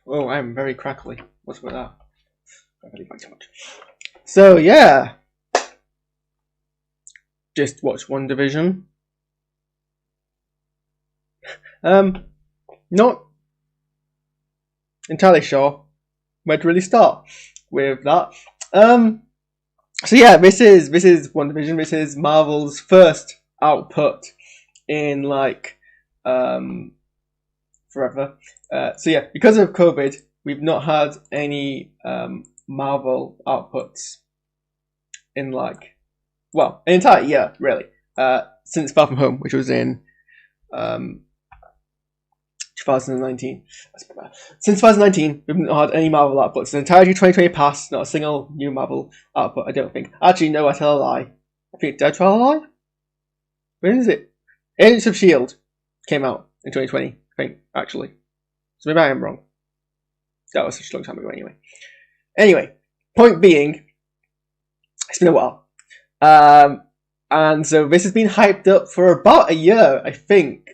Oh, I'm very crackly. What's with that? Crackly too much. So yeah, just watched WandaVision. Not entirely sure where to really start with that. So yeah, this is WandaVision. This is Marvel's first output in forever. So yeah, because of COVID, we've not had any Marvel outputs in an entire year really. Since Far From Home, which was in 2019. Since 2019, we've not had any Marvel outputs. The entirety of 2020 passed, not a single new Marvel output, I don't think. Actually, no, I tell a lie. Did I tell a lie? When is it? Agents of S.H.I.E.L.D. came out in 2020, I think, actually. So maybe I am wrong. That was such a long time ago anyway. Point being, it's been a while. And so this has been hyped up for about a year, I think.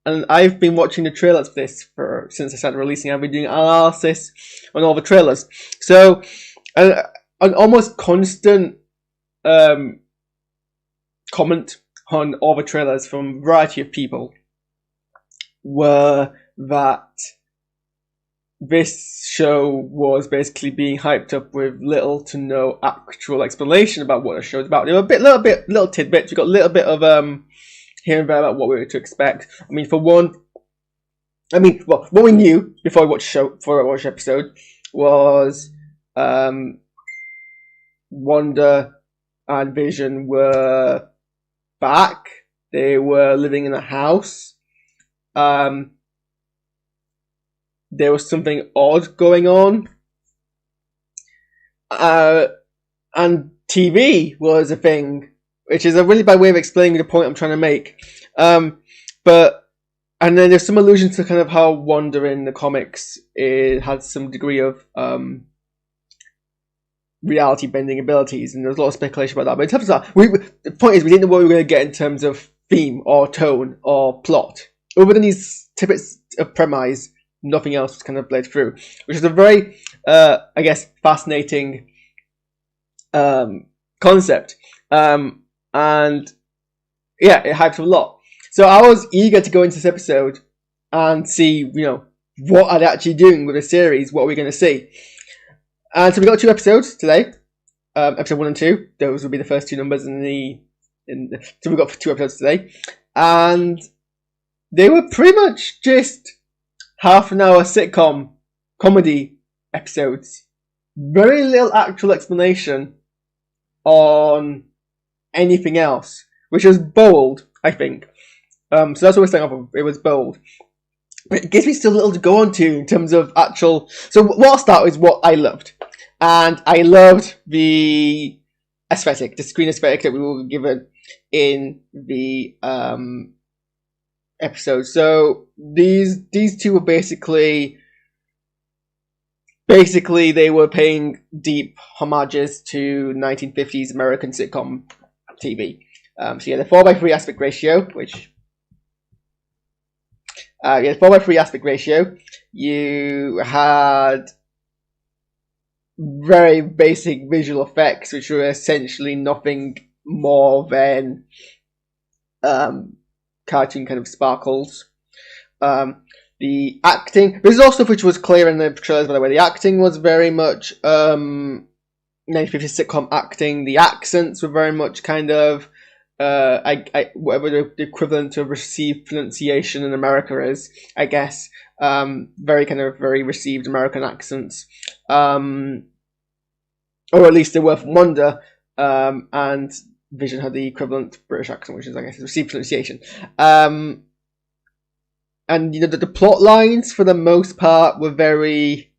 And I've been watching the trailers for this since I started releasing. I've been doing analysis on all the trailers. So, an almost constant comment on all the trailers from a variety of people were that this show was basically being hyped up with little to no actual explanation about what the show's about. There were little tidbits. We got a little bit of here and there about what we were to expect. I mean, what we knew before we watched the episode was Wanda and Vision were back. They were living in a house. There was something odd going on. And TV was a thing, which is a really bad way of explaining the point I'm trying to make. And then there's some allusion to kind of how Wanda in the comics had some degree of reality bending abilities, and there's a lot of speculation about that. But in terms of that, the point is we didn't know what we were going to get in terms of theme or tone or plot. Other than these tidbits of premise, nothing else was kind of bled through, which is a very, fascinating concept. And yeah, it hyped a lot. So I was eager to go into this episode and see, what are they actually doing with the series? What are we going to see? And so we got 2 episodes today, episode 1 and 2. Those will be the first 2 numbers so we got 2 episodes today, and they were pretty much just half-an-hour sitcom comedy episodes. Very little actual explanation on anything else, which was bold, I think. So that's what we're starting off with. It was bold. But it gives me still little to go on to in terms of actual... So what I'll start with is what I loved. And I loved the aesthetic, the screen aesthetic that we were given in the episode. So these 2 were basically they were paying deep homages to 1950s American sitcom TV. So yeah, the 4:3 aspect ratio, the 4:3 aspect ratio. You had very basic visual effects, which were essentially nothing more than cartoon kind of sparkles. The acting, this is all stuff which was clear in the trailers, by the way. The acting was very much 1950s sitcom acting. The accents were very much kind of whatever the equivalent of received pronunciation in America is, I guess. Very received American accents. Or at least they were from Wanda. And Vision had the equivalent British accent, which is, I guess, received pronunciation. And the plot lines for the most part were very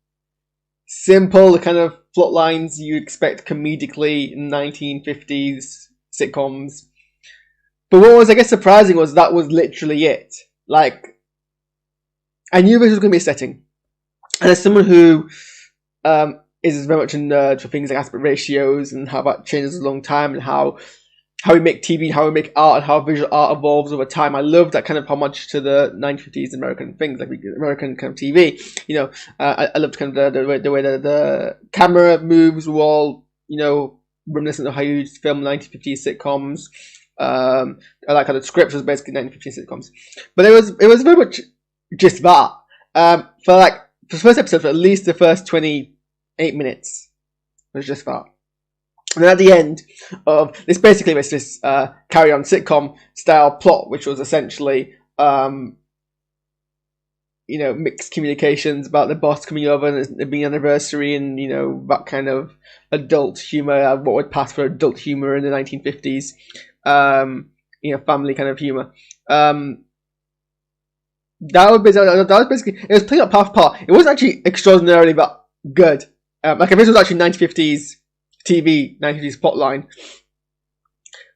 simple, the kind of plot lines you expect comedically in 1950s sitcoms. But what was, I guess, surprising was that was literally it. Like, I knew this was going to be a setting. And as someone who is very much a nerd for things like aspect ratios and how that changes a long time and how how we make TV, how we make art, and how visual art evolves over time. I love that kind of homage to the 1950s American things, like American kind of TV. You know, I loved kind of the way that the camera moves were all, you know, reminiscent of how you film 1950s sitcoms. I like how the script was basically 1950s sitcoms, but it was very much just that. For the first episode, for at least the first 28 minutes, was just that. And then at the end of this, basically was this carry on sitcom style plot, which was essentially, you know, mixed communications about the boss coming over and it being anniversary, and, you know, that kind of adult humor, what would pass for adult humor in the 1950s, you know, family kind of humor. That was basically, it was playing up half part. It wasn't actually extraordinarily that good. Like if this was actually 1950s TV, 1950s plotline.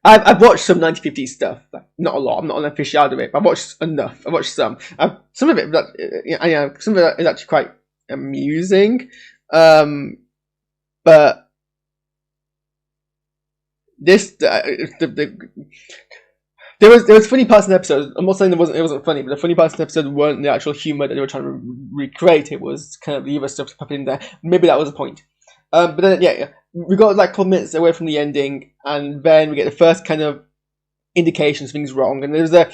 I've watched some 1950s stuff, not a lot. I'm not an aficionado of it, but I've watched enough. I've watched some. Some of it, some of it is actually quite amusing. But this, there was funny parts in the episode. I'm not saying it wasn't funny, but the funny parts in the episode weren't the actual humor that they were trying to recreate. It was kind of the other stuff popping in there. Maybe that was the point. But then, yeah, we got like a couple minutes away from the ending, and then we get the first kind of indications things wrong, and there's a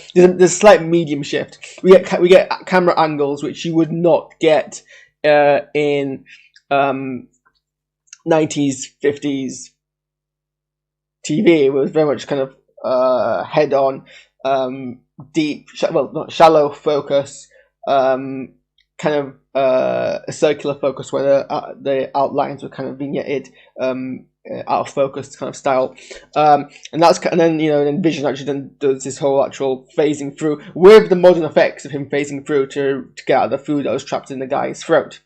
slight medium shift. We get camera angles which you would not get in 90s 50s TV. It was very much kind of head on, deep, not shallow focus, kind of a circular focus where the outlines were kind of vignetted, out of focus kind of style, and then you know, then Vision actually then does this whole actual phasing through with the modern effects of him phasing through to get out the food that was trapped in the guy's throat.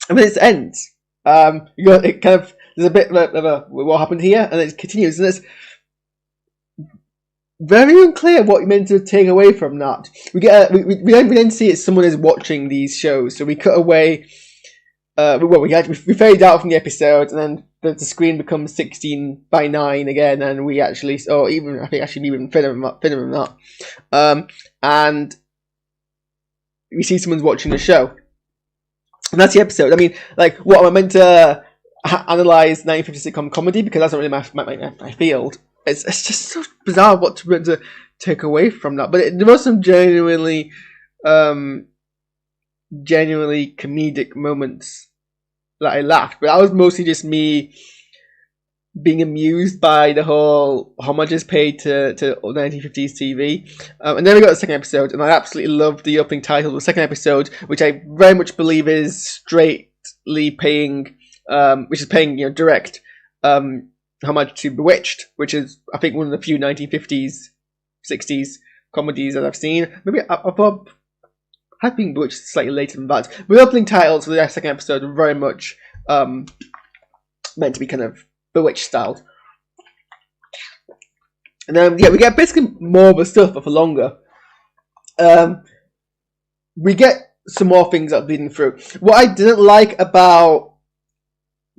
And then it ends. You got it kind of, there's a bit of a what happened here, and it continues, and it's very unclear what you're meant to take away from that. We then see it, someone is watching these shows, so we cut away. We fade out from the episode, and then the screen becomes 16:9 again, and we actually, or even I think actually even thinner than that, and we see someone's watching the show, and that's the episode. I mean, like, what am I meant to analyze 1950s sitcom comedy, because that's not really my field. It's just so bizarre what to take away from that. But there was some genuinely comedic moments that I laughed. But that was mostly just me being amused by the whole homages paid to 1950s TV. And then we got the second episode, and I absolutely loved the opening title of the second episode, which I very much believe is straightly paying, which is paying, you know, direct homage to Bewitched, which is, I think, one of the few 1950s, 60s comedies that I've seen. Maybe I've been Bewitched slightly later than that. But the opening titles for the second episode are very much meant to be kind of Bewitched styled. And then, yeah, we get basically more of the stuff, but for longer. We get some more things that are bleeding through. What I didn't like about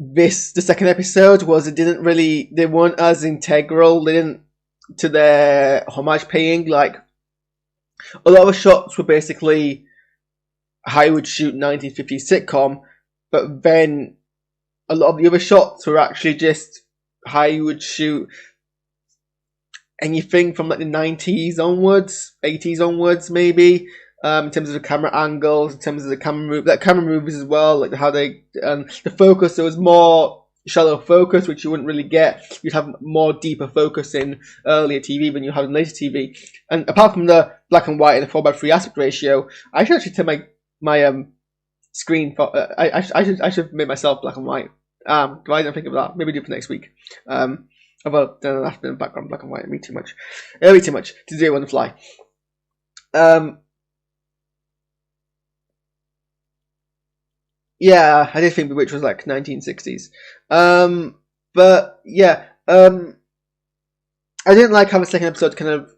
the second episode was they weren't as integral, to their homage paying. Like, a lot of the shots were basically how you would shoot 1950s sitcom, but then a lot of the other shots were actually just how you would shoot anything from like the 90s onwards, 80s onwards maybe. In terms of the camera angles, in terms of the camera moves as well, like how they, the focus, there was more shallow focus, which you wouldn't really get. You'd have more deeper focus in earlier TV than you have in later TV. And apart from the black and white and the 4:3 aspect ratio, I should actually turn my screen for, I should make myself black and white. I didn't think of that. Maybe do it for next week. Although then I'll have to be in the background black and white. It'll be too much to do on the fly. Yeah, I did think Bewitched was like 1960s. But yeah, I didn't like how the second episode kind of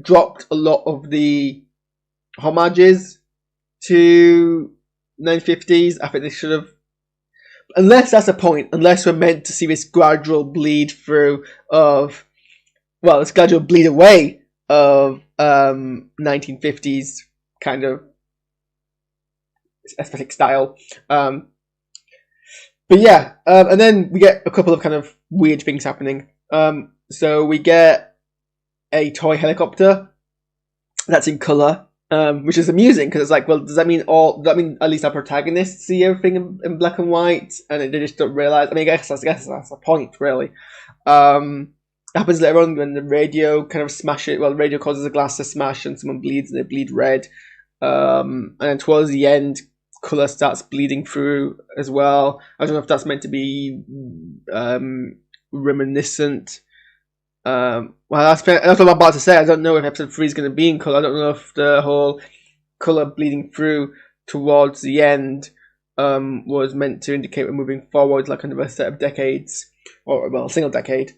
dropped a lot of the homages to 1950s. I think they should have, unless that's the point, unless we're meant to see this gradual bleed through of well, this gradual bleed away of 1950s kind of aesthetic style. But yeah, and then we get a couple of kind of weird things happening. So we get a toy helicopter that's in color, which is amusing because it's like, well, does that mean at least our protagonists see everything in black and white, and they just don't realize? I mean, I guess that's the point, really. It happens later on when the radio kind of smashes. Well, the radio causes a glass to smash, and someone bleeds, and they bleed red. And then towards the end, color starts bleeding through as well. I don't know if that's meant to be reminiscent. Well, that's what I'm about to say. I don't know if episode 3 is going to be in color. I don't know if the whole color bleeding through towards the end was meant to indicate we're moving forward, like kind of a set of decades, or well, a single decade.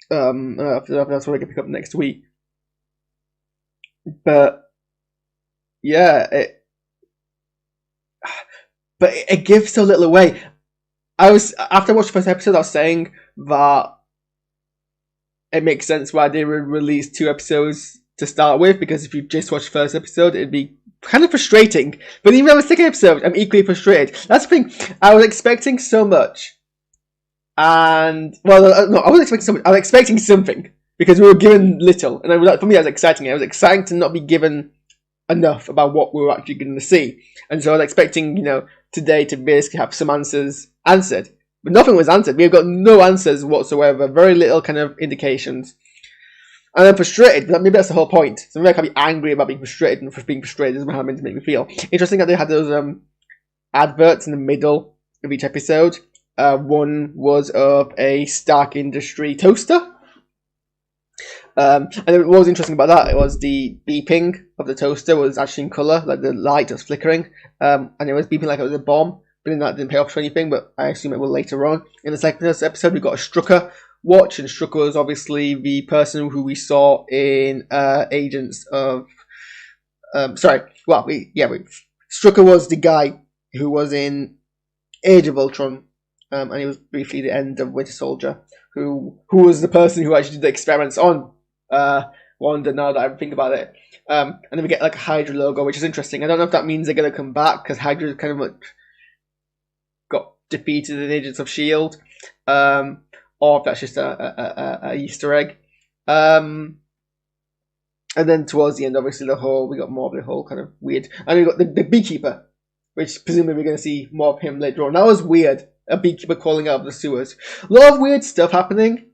That's what we can pick up next week. But yeah, it gives so little away. After I watched the first episode, I was saying that it makes sense why they would release 2 episodes to start with, because if you just watch the first episode, it'd be kind of frustrating. But even on the second episode, I'm equally frustrated. That's the thing. I was expecting so much, and well, no, I was expecting so much. I was expecting something because we were given little, and for me, that was exciting. It was exciting to not be given enough about what we were actually going to see, and so I was expecting, today to basically have some answers answered. But nothing was answered. We've got no answers whatsoever. Very little kind of indications. And I'm frustrated. Maybe that's the whole point. So maybe I can't be angry about being frustrated, and for being frustrated doesn't mean to make me feel. Interesting that they had those adverts in the middle of each episode. One was of a Stark Industry toaster. And what was interesting about that, it was the beeping of the toaster was actually in colour, like the light was flickering. And it was beeping like it was a bomb. But then that didn't pay off for anything, but I assume it will later on. In the second episode, we got a Strucker watch, and Strucker was obviously the person who we saw in Agents of... Strucker was the guy who was in Age of Ultron, and he was briefly the end of Winter Soldier, who was the person who actually did the experiments on Wanda, now that I think about it. And then we get like a Hydra logo, which is interesting. I don't know if that means they're going to come back, because Hydra kind of like got defeated in Agents of S.H.I.E.L.D., or if that's just a Easter egg. And then towards the end, obviously, we got more of the whole kind of weird. And we got the beekeeper, which presumably we're going to see more of him later on. That was weird. A beekeeper calling out of the sewers. A lot of weird stuff happening.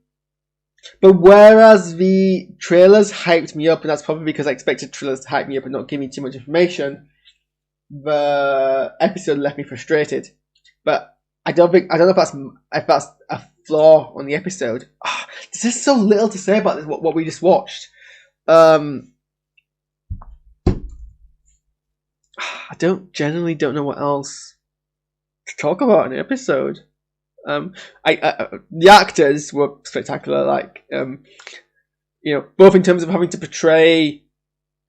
But whereas the trailers hyped me up, and that's probably because I expected trailers to hype me up and not give me too much information, the episode left me frustrated. But I don't know if that's a flaw on the episode. There's just so little to say about this, what we just watched. I generally don't know what else to talk about in the episode. The actors were spectacular, both in terms of having to portray,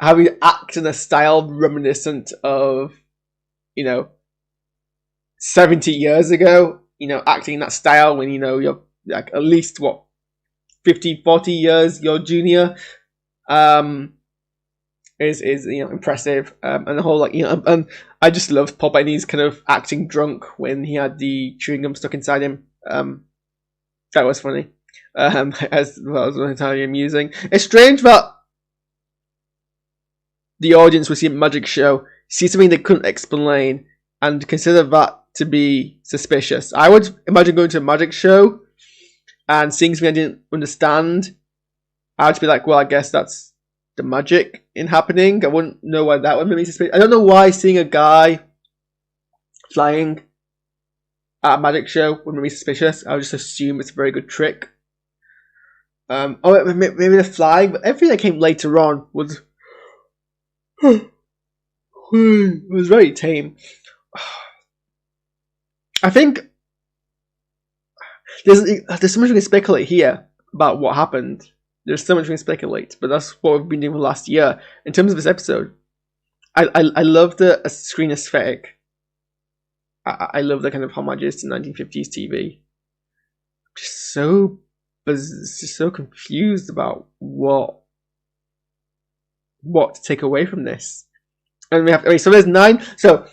having to act in a style reminiscent of, 70 years ago, acting in that style when, you're like at least 50, 40 years your junior, is impressive. And the whole and I just loved Paul Bettany's kind of acting drunk when he had the chewing gum stuck inside him. That was funny. As well as entirely amusing. It's strange that the audience would see a magic show, see something they couldn't explain, and consider that to be suspicious. I would imagine going to a magic show and seeing something I didn't understand. I'd be like, well, I guess that's the magic in happening. I wouldn't know why that would make me suspicious. I don't know why seeing a guy flying at a magic show would make me suspicious. I would just assume it's a very good trick. Maybe the flying, but everything that came later on was very tame. I think there's so much we can speculate here about what happened. There's so much we can speculate, but that's what we've been doing for the last year. In terms of this episode, I love the screen aesthetic. I love the kind of homages to 1950s TV. Just so but it's just so confused about what to take away from this. And we have so there's 9. So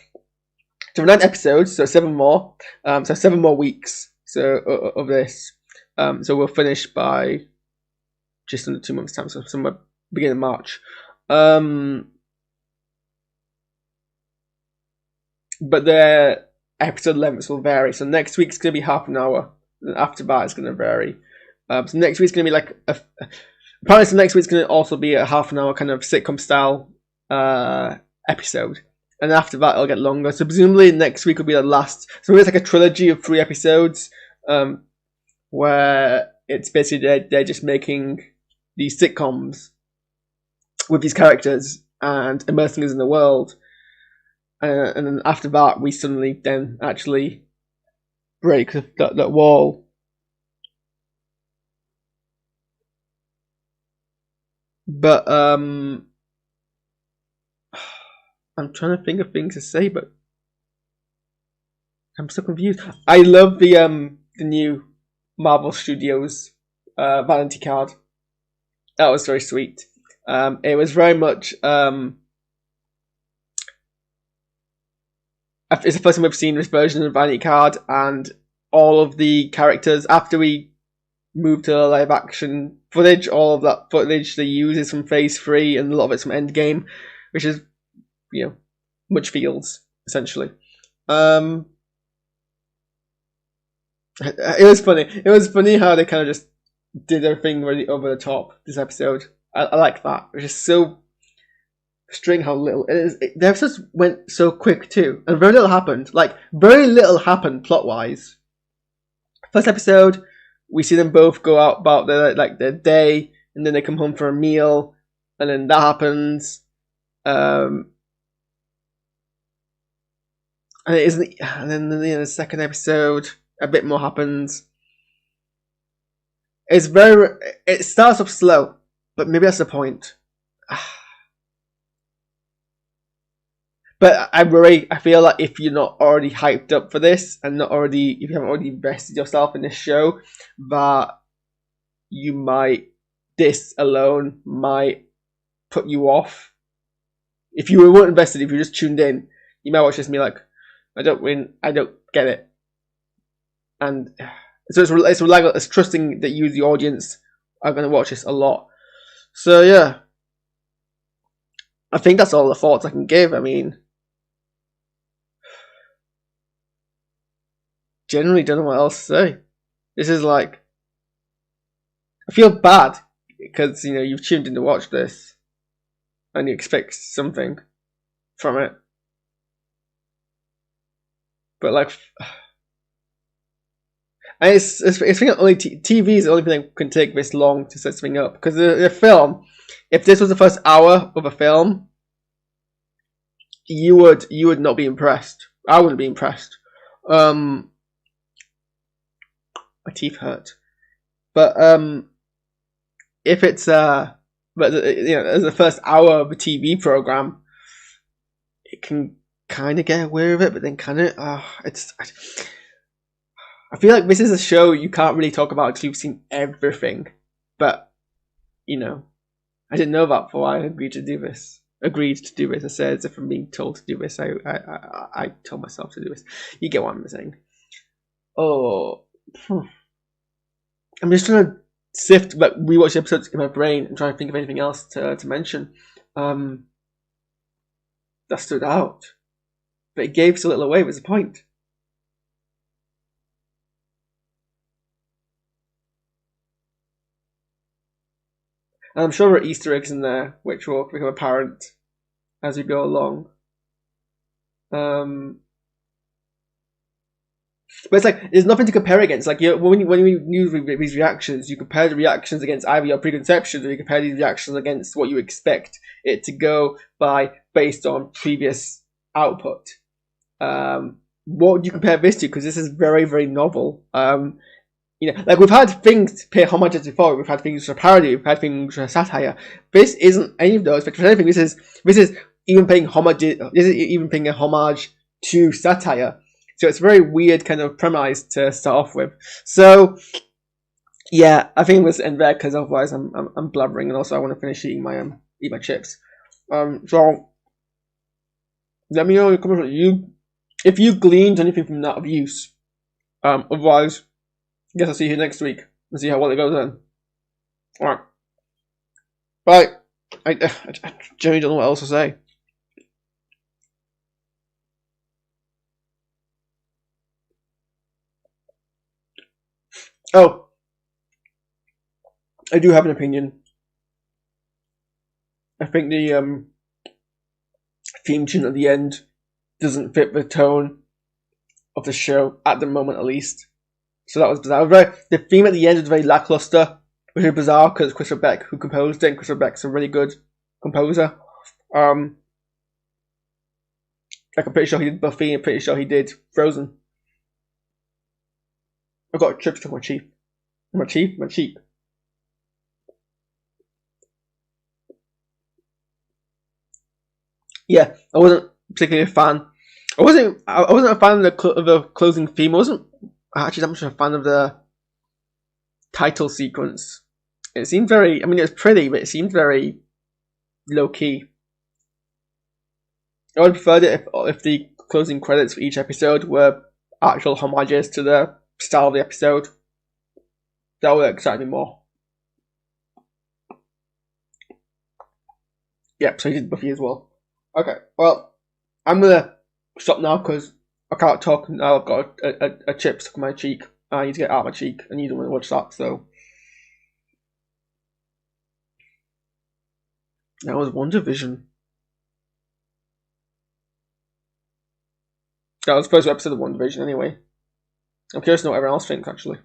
9 episodes, so 7 more. So 7 more weeks. So of this. So we'll finish by just under 2 months' time. So somewhere beginning of March. But the episode lengths will vary. So next week's going to be half an hour. And after that, it's going to vary. So next week's going to be like apparently, next week's going to also be a half an hour kind of sitcom style episode. And after that, it'll get longer. So presumably next week will be the last. So it's like a trilogy of 3 episodes, where it's basically they're just making these sitcoms with these characters and immersing us in the world. And then after that, we suddenly then actually break that wall. But I'm trying to think of things to say, but I'm so confused. I love the new Marvel Studios vanity card. That was very sweet. It was very much it's the first time we've seen this version of the vanity card, and all of the characters after we moved to live action footage, all of that footage they use is from Phase 3 and a lot of it's from Endgame, which is, you know, much feels essentially. It was funny. It was funny how they kind of just did their thing really over the top this episode. I like that. It's just so strange how little it is. The episodes went so quick too, and very little happened. Like very little happened plot wise. First episode, we see them both go out about their day, and then they come home for a meal, and then that happens. And it isn't. And then the second episode, a bit more happens. It starts off slow, but maybe that's the point. But I feel like if you're not already hyped up for this, and if you haven't already invested yourself in this show, that this alone might put you off. If you weren't invested, if you just tuned in, you might watch this and be like, I don't get it. And so it's trusting that you, the audience, are going to watch this a lot. So yeah, I think that's all the thoughts I can give. I mean, generally don't know what else to say. This is like, I feel bad because, you know, you've tuned in to watch this and you expect something from it. But like, and it's only TV is the only thing that can take this long to set something up, because the film, if this was the first hour of a film, you would not be impressed. I wouldn't be impressed. My teeth hurt, but if it's as the first hour of a TV program, it can kind of get away with it, but then kind of I feel like this is a show you can't really talk about until you've seen everything. But you know, I didn't know that before I agreed to do this. I said, as if I'm being told to do this. I told myself to do this. You get what I'm saying? Oh. I'm just trying to sift, rewatch the episodes in my brain and try to think of anything else to mention that stood out. But it gave so little away, was the point. And I'm sure there are Easter eggs in there which will become apparent as we go along. But it's like, there's nothing to compare against. Like, when you use these reactions, you compare the reactions against either your preconceptions, or you compare these reactions against what you expect it to go by based on previous output. What would you compare this to? Because this is very, very novel. Like, we've had things pay homages before. We've had things for parody. We've had things for satire. This isn't any of those. But for anything, this is even paying homage. This is even paying a homage to satire. So it's a very weird kind of premise to start off with. So yeah, I think let's end there because otherwise I'm blabbering, and also I want to finish eating my chips. So let me know in the comments if you gleaned anything from that of use. Otherwise, I guess I'll see you next week and see how well it goes then. Alright. Bye. I genuinely don't know what else to say. Oh, I do have an opinion. I think the theme tune at the end doesn't fit the tone of the show at the moment, at least. So that was bizarre. The theme at the end was very lackluster, which is bizarre because Chris Beck, who composed it, and Chris Beck's a really good composer. Like I'm pretty sure he did Buffy, I'm pretty sure he did Frozen. I've got chips to my cheek. My cheek. Yeah, I wasn't particularly a fan. I wasn't a fan of the closing theme. I wasn't actually that much of a fan of the title sequence. It seemed very. I mean, it was pretty, but it seemed very low key. I would have preferred it if the closing credits for each episode were actual homages to the style of the episode. That would excite me more. Yep, so he did Buffy as well. Okay, well, I'm gonna stop now because I can't talk now. I've got a chip stuck in my cheek. I need to get out of my cheek, and you don't want to watch that, so. That was WandaVision. That was the first episode of WandaVision, anyway. I'm curious to know what everyone else thinks, actually.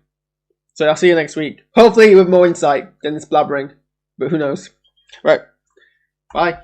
So I'll see you next week. Hopefully with more insight than this blabbering. But who knows. Right. Bye.